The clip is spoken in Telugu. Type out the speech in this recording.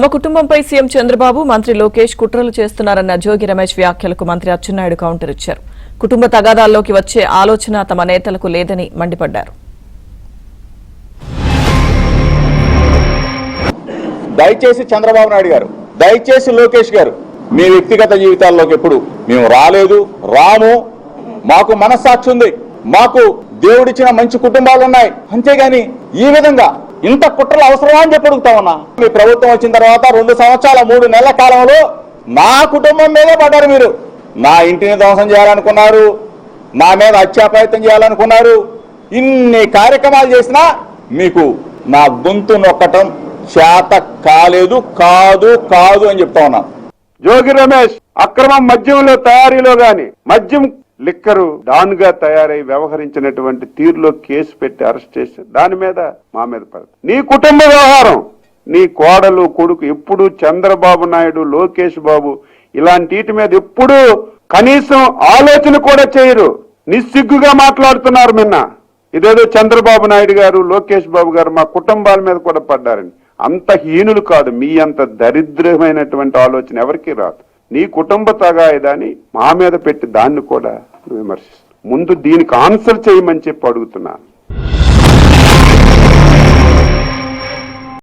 తమ కుటుంబంపై సీఎం చంద్రబాబు మంత్రి లోకేష్ కుట్రలు చేస్తున్నారన్న జోగి రమేష్ వ్యాఖ్యలకు మంత్రి అచ్చెన్నాయుడు కౌంటర్ ఇచ్చారు. కుటుంబ తగాదాల్లోకి వచ్చే ఆలోచన తమ నేతలకు లేదని మండిపడ్డారు. దయచేసి చంద్రబాబు నాయుడు గారు, దయచేసి లోకేష్ గారు, మీ వ్యక్తిగత జీవితాల్లోకి ఎప్పుడు మేము రాలేదు, రాము. మాకు మనస్సాక్షి ఉంది, మాకు దేవుడిచ్చిన మంచి కుటుంబాలు ఉన్నాయి. అంతేగాని ఈ విధంగా ఇంత కుట్రలు అవసరమా అని చెప్పి అడుగుతా ఉన్నా. మీ ప్రభుత్వం వచ్చిన తర్వాత 2 సంవత్సరాల 3 నెలల కాలంలో నా కుటుంబం మీదే పడ్డారు. మీరు నా ఇంటిని ధ్వంసం చేయాలనుకున్నారు, నా మీద హత్యాప్రయత్నం చేయాలనుకున్నారు. ఇన్ని కార్యక్రమాలు చేసినా మీకు నా గొంతు నొక్కటం చేత కాలేదు, కాదు అని చెప్తా ఉన్నా. జోగి రమేష్ అక్రమ మద్యంలో తయారీలో గాని, మద్యం లిక్కరు డాన్ గా తయారై వ్యవహరించినటువంటి తీరులో కేసు పెట్టి అరెస్ట్ చేసి దాని మీద మా మీద పడదు. నీ కుటుంబ వ్యవహారం, నీ కోడలు కొడుకు ఎప్పుడు చంద్రబాబు నాయుడు, లోకేష్ బాబు ఇలాంటి మీద ఎప్పుడు కనీసం ఆలోచన కూడా చేయరు. నిస్సిగ్గుగా మాట్లాడుతున్నారు. నిన్న ఇదేదో చంద్రబాబు నాయుడు గారు, లోకేష్ బాబు గారు మా కుటుంబాల మీద కూడా పడ్డారని. అంత హీనులు కాదు, మీ అంత దరిద్రమైనటువంటి ఆలోచన ఎవరికీ రాదు. నీ కుటుంబ తగాయిదాన్ని మా మీద పెట్టి దాన్ని కూడా విమర్శిస్తాను. ముందు దీనికి ఆన్సర్ చేయమని చెప్పి అడుగుతున్నాను.